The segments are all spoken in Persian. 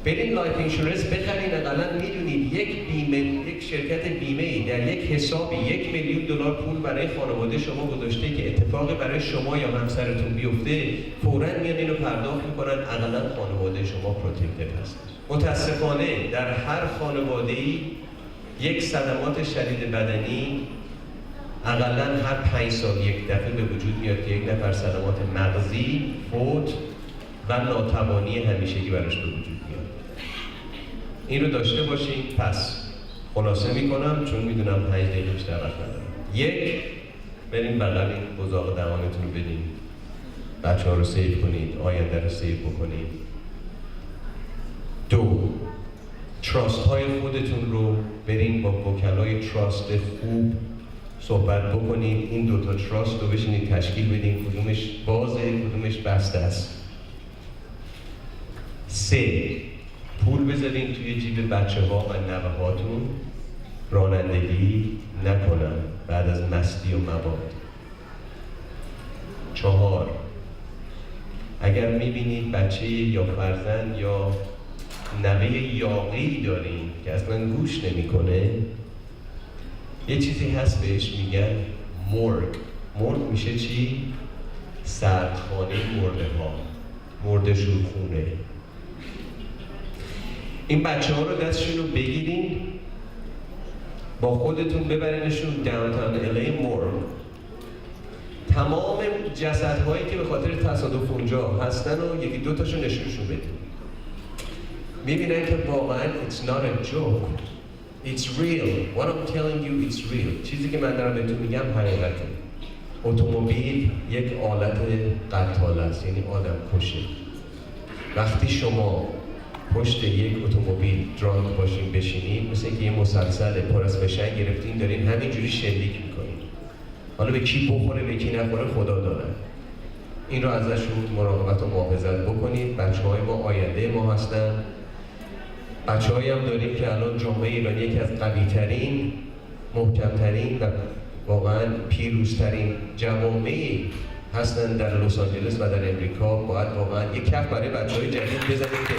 برین لایف اینشورنس بخرین. اقلا میدونید یک شرکت بیمه ای در یک حسابی $1,000,000 پول برای خانواده شما گذاشته که اتفاقی برای شما یا همسرتون بیفته، فوراً میان اینو پرداخت میکنن. اقلا خانواده شما پروتکتد هست. متاسفانه در هر خانواده‌ای یک صدمات شدید بدنی اقلا هر 5 سال یک دفعه به وجود میاد که یک نفر صدمات مغزی، فوت و ناتوانی همیشگی براش به وجود میاد. این رو داشته باشین. پس خلاصه میکنم چون میدونم 5 دقیقه بیشتر وقت ندارم. 1. بریم بغل بزاق دهانتون رو بدین. بچه‌ها رو سیو کنید، آینده رو سیو بکنید. 2. تراست های خودتون رو برین با وکلای تراست خوب صحبت بکنید. این 2 تا تراست رو بشینید تشکیل بدین، کدومش بازه کدومش بسته است. 3. پول بذارین توی جیب بچه‌ها و نوه‌هاتون رانندگی نکنن بعد از مستی و مواد. 4. اگر میبینید بچه یا فرزند یا نوه یاغی دارین که اصلا گوش نمیکنه، یه چیزی هست بهش میگن مرگ میشه چی؟ سردخانه مرده ها، مرده شورخونه. این بچه ها رو دستشون رو بگیرین با خودتون ببرینشون داونتاون الی مورگ. تمام جسدهایی که به خاطر تصادف اونجا هستن و 1-2 تاشو نشونشون بدین. میبینن که واقعا it's not a joke, it's real. What I'm telling you it's real. چیزی که من دارم بهتون میگم حقیقته. اتومبیل یک آلت قتال است، یعنی آدم کشه. وقتی شما پشت یک اتومبیل درانک باشین بشینید، مثل اینکه یه مسلسل پر از فشنگ گرفتین دارین همینجوری شلیک میکنین. حالا به کی بخوره به کی نخوره خدا داره. این رو ازشون مراقبت و محافظت بکنید. بچه‌های ما آینده ما هستن. بچه‌هایی هم داریم که الان جامعه ایرانی یکی از قوی‌ترین، محکم‌ترین و واقعاً پیروزترین جوامعی هستن در لس آنجلس و در امریکا. باید واقعاً یک کف برای بچه‌های جدید بزنیم که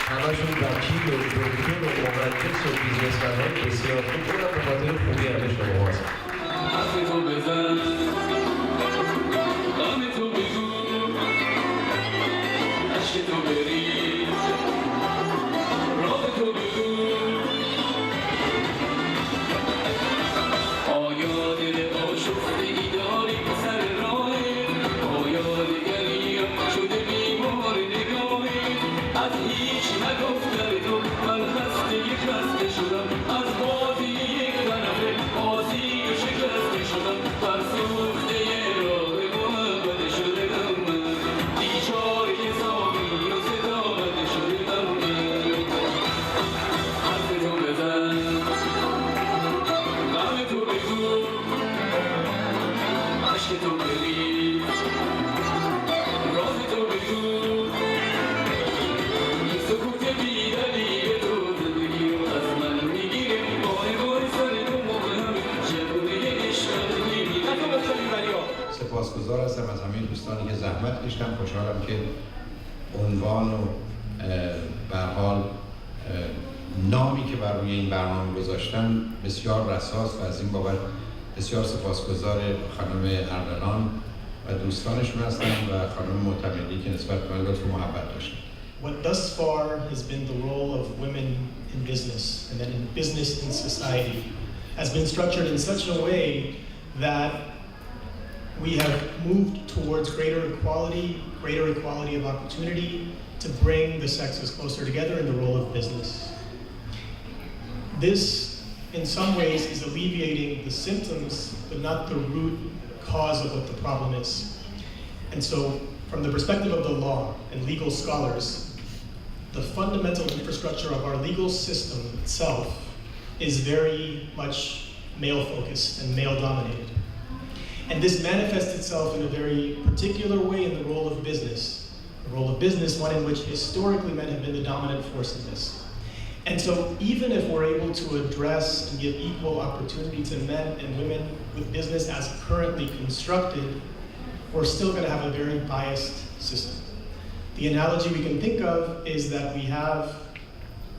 همشون وکیل و دکتر و مهندس و بیزنسمن‌های بسیار خوب بودن به خاطر خوبی همه شما هستن. سپاسگزار هستم از همه دوستانی که زحمت کشیدن. خوشحالم که عنوان و به هر حال نامی که بر روی این برنامه گذاشتن بسیار رساس و از این بابت بسیار سپاسگزار خانم اردلان و دوستانشون هستم و خانم معتمدی که نسبت به من لطف و محبت داشتن. What thus far has been the role of women in business and then in business in society has been structured in such a way that we have moved towards greater equality of opportunity to bring the sexes closer together in the role of business. This, in some ways, is alleviating the symptoms, but not the root cause of what the problem is. And so, from the perspective of the law and legal scholars, the fundamental infrastructure of our legal system itself is very much male-focused and male-dominated. And this manifests itself in a very particular way in the role of business. The role of business, one in which historically men have been the dominant force in this. And so even if we're able to address and give equal opportunity to men and women with business as currently constructed, we're still going to have a very biased system. The analogy we can think of is that we have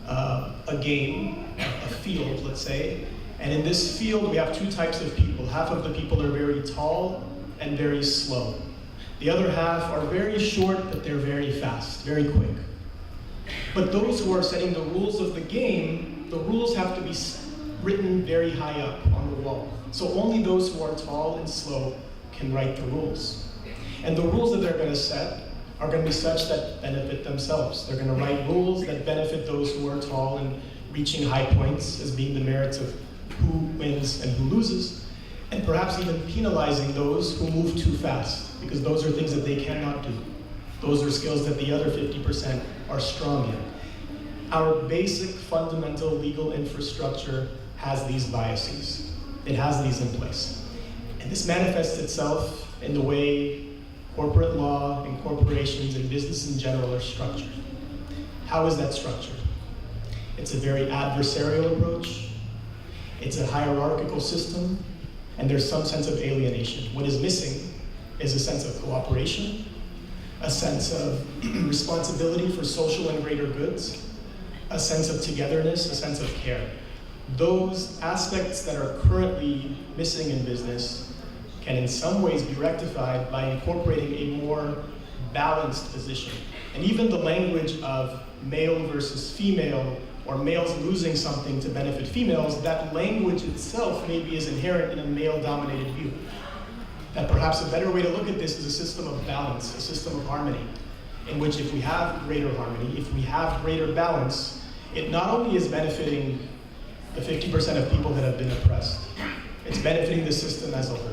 a game, a field, let's say. And in this field, we have two types of people. Half of the people are very tall and very slow. The other half are very short, but they're very fast, very quick. But those who are setting the rules of the game, the rules have to be written very high up on the wall. So only those who are tall and slow can write the rules. And the rules that they're going to set are going to be such that benefit themselves. They're going to write rules that benefit those who are tall and reaching high points as being the merits of who wins and who loses, and perhaps even penalizing those who move too fast, because those are things that they cannot do. Those are skills that the other 50% are strong in. Our basic fundamental legal infrastructure has these biases. It has these in place. And this manifests itself in the way corporate law and corporations and business in general are structured. How is that structured? It's a very adversarial approach. It's a hierarchical system, and there's some sense of alienation. What is missing is a sense of cooperation, a sense of responsibility for social and greater goods, a sense of togetherness, a sense of care. Those aspects that are currently missing in business can in some ways be rectified by incorporating a more balanced position. And even the language of male versus female, or males losing something to benefit females, that language itself maybe is inherent in a male-dominated view. That perhaps a better way to look at this is a system of balance, a system of harmony, in which if we have greater harmony, if we have greater balance, it not only is benefiting the 50% of people that have been oppressed, it's benefiting the system as a whole.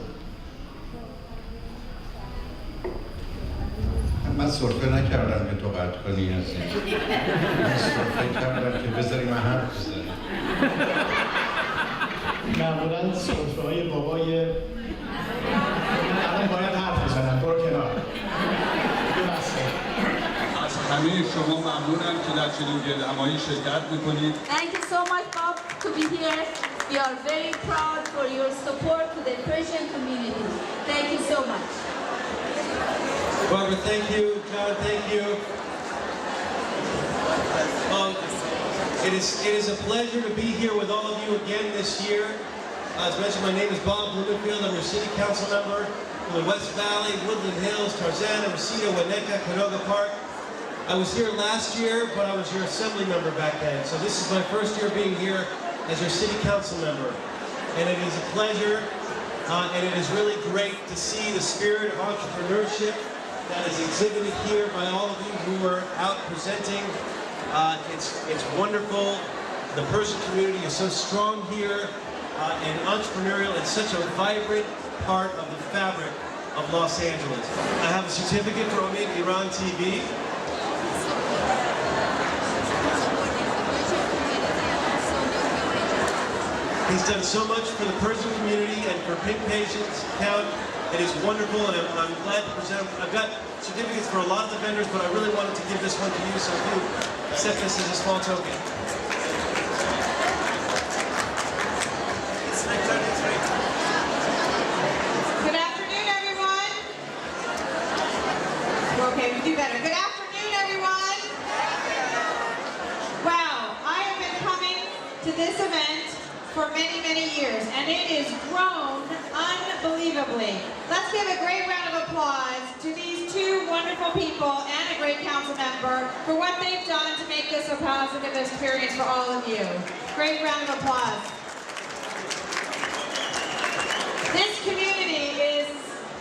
من سرفه نکردم که تو قطع کنی هستی. من سرفه کردم که بذاری من حرف بزنی. معمولاً سرفه های بابای الان باید حرف بزنم، برو کنار. از همه شما ممنونم که در چنین گردهمایی شرکت میکنید. Thank you so much, Bob, to be here. We are very proud for your support to the Persian community. Thank you so much. Barbara, thank you. John, thank you. It is a pleasure to be here with all of you again this year. As mentioned, my name is Bob Blumenfield. I'm your City Council member from the West Valley, Woodland Hills, Tarzana, Reseda, Winnetka, Canoga Park. I was here last year, but I was your assembly member back then. So this is my first year being here as your City Council member. And it is a pleasure, and it is really great to see the spirit of entrepreneurship that is exhibited here by all of you who are out presenting. It's wonderful. The Persian community is so strong here and entrepreneurial. It's such a vibrant part of the fabric of Los Angeles. I have a certificate from Omid Iran TV. He's done so much for the Persian community and for Pink Patients Count. It is wonderful, and I'm glad to present. I've got certificates for a lot of the vendors, but I really wanted to give this one to you, so if you accept this as a small token. Good afternoon, everyone. Okay, we do better. Good afternoon, everyone. Wow, I have been coming to this event for many, many years, and it has grown unbelievably. Let's give a great round of applause to these two wonderful people and a great council member for what they've done to make this a positive experience for all of you. Great round of applause. This community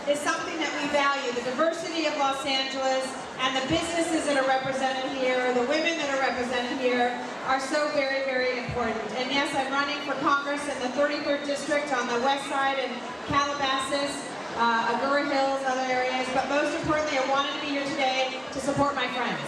is something that we value, the diversity of Los Angeles, and the businesses that are represented here, the women that are represented here, are so very, very important. And yes, I'm running for Congress in the 33rd District on the west side in Calabasas, Agoura Hills, other areas, but most importantly, I wanted to be here today to support my friends.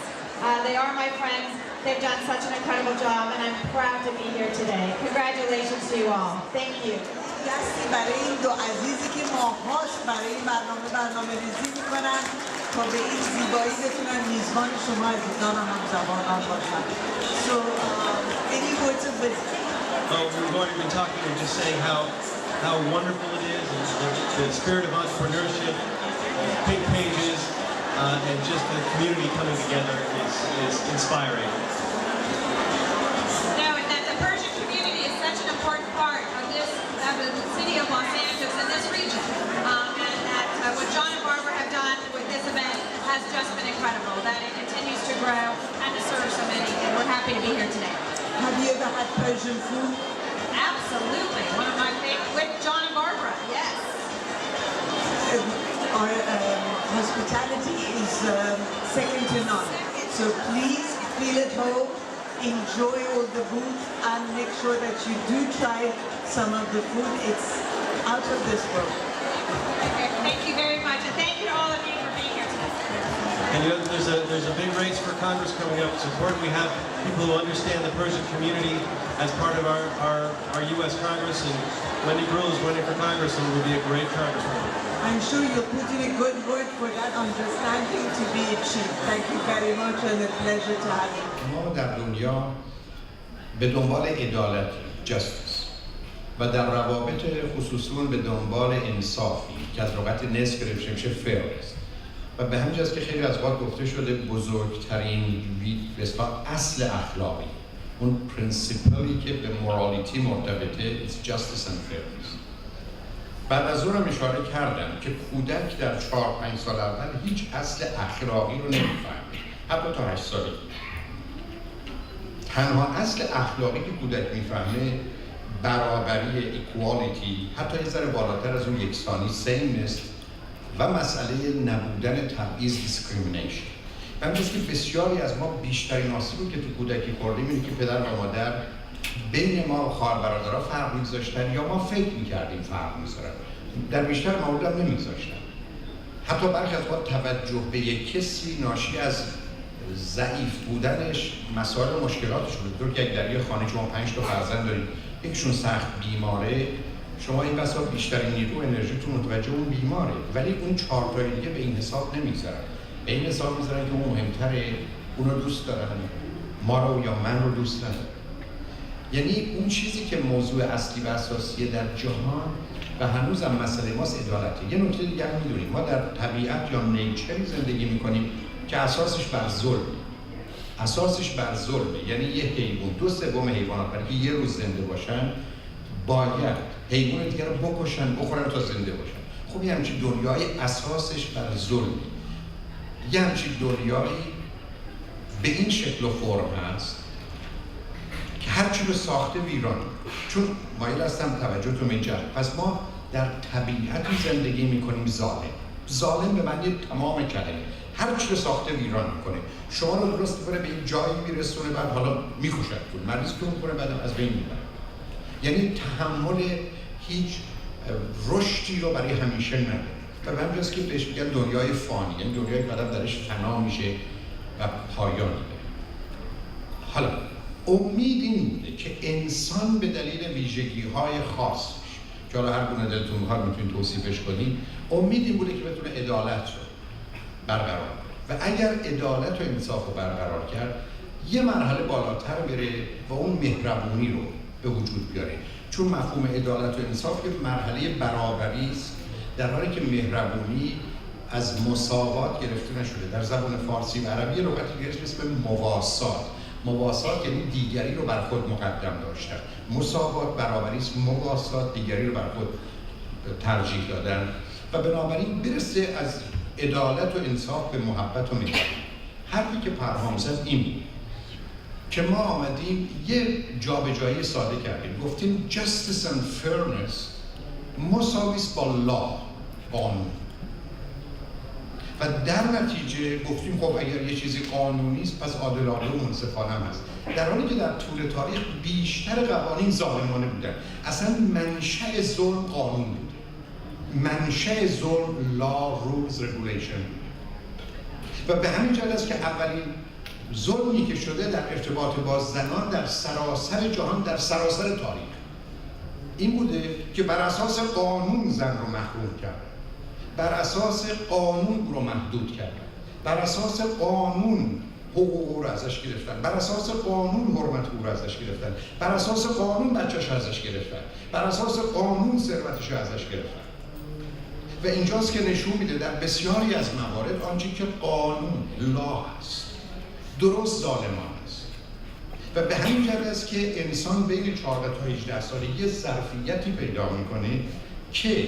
They are my friends. They've done such an incredible job, and I'm proud to be here today. Congratulations to you all. Thank you. دستی برای این دو عزیزی که ماهاش برای این برنامه ریزی میکنن تا به این زیبایی بتونن میزبان شما عزیزان هم زبانان باشن. So, any words of wisdom? Oh, we're going to be talking and just saying how wonderful it is, and the spirit of entrepreneurship, Pink Pages, and just the community coming together is inspiring. ever had Persian food? Absolutely. One of my favorite, with John and Barbara, yes. Our hospitality is second to none. So please feel at home, enjoy all the booth, and make sure that you do try some of the food. It's out of this world. Okay, thank you very much, and thank you to all of you for being here today. And you know, there's a big race for Congress coming up. It's important we have people who understand the Persian community as part of our U.S. Congress, and Wendy Gruhl is running for Congress and will be a great congresswoman. I'm sure you'll put in a good word for that understanding to be achieved. Thank you very much and a pleasure to have you. ما در دنیا به دنبال عدالت جستیس و در روابط خصوصاً به دنبال انصافی که از لغت نصف گرفته میشه fairness و به همین جاست که خیلی از وقت گفته شده بزرگترین اصل اخلاقی اون پرینسیپلی که به مورالیتی مرتبطه it's justice and fairness. بعد از اونم اشاره کردم که کودک در 4-5 سال اول هیچ اصل اخلاقی رو نمیفهمه حتی تا 8 سالگی. تنها اصل اخلاقی که کودک میفهمه برابری، ایکوالیتی، حتی یه ذره بالاتر از اون یکسانی سیمنس و مسئله نبودن تبعیض دیسکریمینیشن. من میگم که بسیاری از ما بیشترین آسیبی که تو کودکی خوردیم اینه که پدر و مادر بین ما و خواهر برادرها فرق می‌گذاشتن یا ما فکر می‌کردیم فرق می‌ذارن. در بیشتر موارد هم نمی‌گذاشتن. حتی برخی از وقت توجه به یک کسی ناشی از ضعیف بودنش مسائل و مشکلاتش بود. که یک در یه خانه شما 5 تا فرزند دارید، یکیشون سخت بیماره، شما این بسا بیشترین نیرو انرژیتون متوجه اون بیماره، ولی اون 4 تای دیگه به این حساب نمی‌ذارن. به این حساب می‌ذارن که اون مهم‌تره، اون رو دوست دارن، ما رو یا من رو دوست ندارن. یعنی اون چیزی که موضوع اصلی و اساسیه در جهان و هنوزم مسئله ماست عدالته. یه نکته دیگه هم می‌دونیم ما در طبیعت یا نیچری زندگی می‌کنیم که اساسش بر ظلمه. یعنی یه حیوان 2/3 حیوانات برای که یه روز زنده باشن باید حیوان دیگر رو بکشن بخورن تا زنده باشن. خب یه همچین دنیای اساسش بر ظلمه. یه همچین دنیایی به این شکل و فرم هست که هرچی رو ساخته ویران. چون مایل هستم توجهتون به اینجا. پس ما در طبیعتی زندگی میکنیم ظالم به معنی تمام کلمه. هرچی رو ساخته ویران میکنه. شما رو درست میکنه به یک جایی میرسونه بعد حالا میکشتون. مریضتون میکنه بعدم از بین میبره. یعنی تحمل هیچ رشدی رو برای همیشه نداره. و به همینجاست که بهش میگن دنیای فانی، یعنی دنیایی که بعدم درش فنا میشه و پایان میده. حالا امید این بوده که انسان به دلیل ویژگی‌های خاصش که حالا هر گونه دلتون می‌خواد میتونید توصیفش کنید، امید این بوده که بتونه عدالت رو برقرار کنه و اگر عدالت و انصاف رو برقرار کرد یه مرحله بالاتر بره و اون مهربونی رو به وجود بیاره. چون مفهوم عدالت و انصاف که مرحله برابری است، در حالی که مهربونی از مساوات گرفته نشده. در زبان فارسی و عربی لغتی دیگه اسم مواسات یعنی دیگری رو بر خود مقدم داشتن. مساوات برابری است، مواسات دیگری رو بر خود ترجیح دادن و بنابراین برسه از عدالت و انصاف به محبت و مهربانی. حرفی که پرهام زد این بود که ما آمدیم یه جابجایی ساده کردیم، گفتیم justice and fairness مساویست با قانون و در نتیجه گفتیم خب اگر یه چیزی قانونی است پس عادلانه و منصفانه هم هست، در حالی که در طول تاریخ بیشتر قوانین ظالمانه بودن. اصلا منشأ ظلم قانون بود، منشأ ظلم law rules regulation و به همین جهت است که اولین ظلمی که شده در ارتباط با زنان در سراسر جهان، در سراسر تاریخ این بوده که بر اساس قانون زن رو محروم کردن، بر اساس قانون رو محدود کردن، بر اساس قانون حقوق رو ازش گرفتن، بر اساس قانون حرمت او رو ازش گرفتن، بر اساس قانون بچه‌ش ازش گرفتن، بر اساس قانون ثروتش رو ازش گرفتن. و اینجاست که نشون میده در بسیاری از موارد آنچه که قانون است درست ظالمانه است و به همین جهت است که انسان بین 14 تا 18 سالگی یه ظرفیتی پیدا میکنه که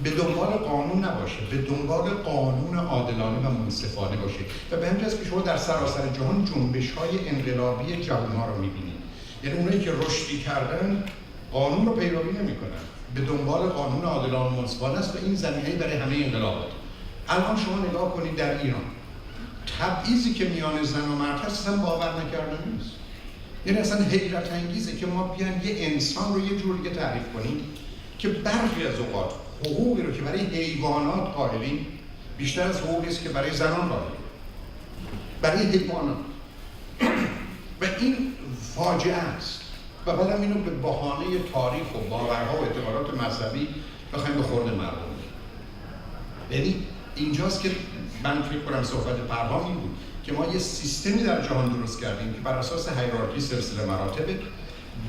به دنبال قانون نباشه، به دنبال قانون عادلانه و منصفانه باشه و به همین جهت است که شما در سراسر جهان جنبش‌های انقلابی جوان‌ها رو می‌بینید یعنی اونایی که رشدی کردن قانون رو پیروی نمی‌کنن، به دنبال قانون عادلانه و منصفانه است و این زمینه‌ای برای همه انقلابات. الان شما نگاه کنید در ایران تبعیضی که میان زن و مرد هست اصلا باور نکردنی نیست. یعنی اصلا حیرت انگیزه که ما بیایم یه انسان رو یه جور دیگه تعریف کنیم که برخی از اوقات حقوقی رو که برای حیوانات قائلیم بیشتر از حقوقی است که برای زنان قائلیم، برای حیوانات. و این فاجعه است و بعدم اینو به بهانه تاریخ و باورها و اعتقادات مذهبی بخوایم به خورد مردم. یعنی اینجاست که من فکر کنم صحبت پرهام این بود که ما یه سیستمی در جهان درست کردیم که بر اساس هیرارکی سلسله مراتب،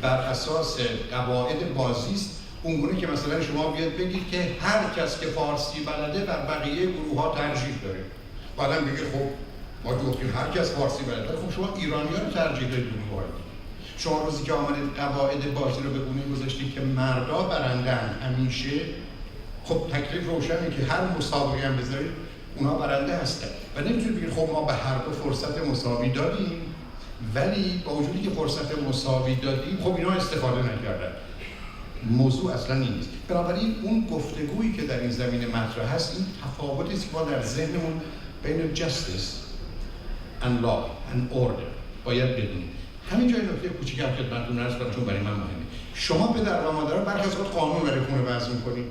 بر اساس قواعد بازی است، اونگونه که مثلا شما بیاد بگید که هر کس که فارسی بلده بر بقیه گروه‌ها ترجیح داره. بعدم بگید خب ما گفتیم هر کس فارسی بلده، خب شما ایرانی‌ها رو ترجیح دادید گروه‌ها. شما روزی که آمدید قواعد بازی رو به گونه گذاشتید که مردا برندن همیشه، خب تکلیف روشنه که هر مسابقه هم بذارید اونا برنده هستن و نمیتونید بگید خب ما به هر دو فرصت مساوی دادیم، ولی با وجودی که فرصت مساوی دادیم خب اینا استفاده نکردن. موضوع اصلا این نیست. بنابراین اون گفتگویی که در این زمینه مطرح هست این تفاوتی است که ما در ذهنمون بین justice and law and order باید بدونیم. همینجا این نکته کوچیک هم خدمتتون عرض کنم چون برای من مهمه. شما پدر و مادرها برخی از وقت قانون برای خونه وضع می‌کنید،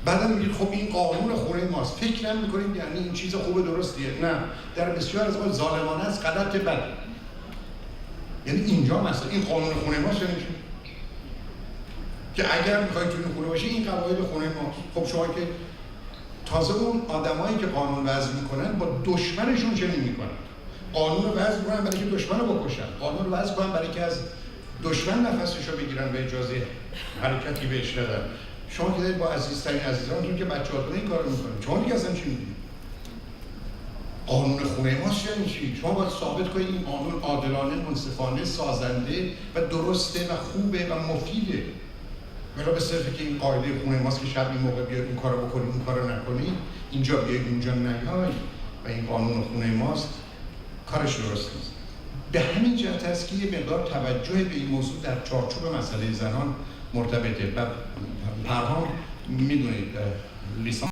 بعدم میگید خب این قانون خونه ماست، فکر نمی‌کنید یعنی این چیز خوب درستیه. نه، در بسیار از وقت ظالمانه است، غلط بد. یعنی اینجا مثلا این قانون خونه ماست یعنی چی؟ که اگر می‌خواید تو این خونه باشی این قواعد خونه ماست. خب شما که تازه اون آدمایی که قانون وضع می‌کنن با دشمنشون چنین می‌کنن. قانون رو وضع می‌کنن برای که دشمن رو بکشن، قانون رو وضع می‌کنن برای که از دشمن نفسش رو بگیرن و اجازه حرکتی بهش ندن. شما که دارید با عزیزترین عزیزانتون که بچه‌هاتون این کارو می‌کنید، شما دیگه اصلا چی می‌گید؟ قانون خونه ماست یعنی چی؟ شما باید ثابت کنید این قانون عادلانه، منصفانه، سازنده و درسته و خوبه و مفیده. ولی به صرفی که این قاعده خونه ماست که شب این موقع بیاد این کارو بکنید، این کارو نکنید، اینجا بیاید اونجا نیاید و این قانون خونه ماست، کارش درست نیست. به همین جهت است که یه مقدار توجه به این موضوع در چارچوب مسئله زنان مرتبطه. و پرهام میدونید لیسانس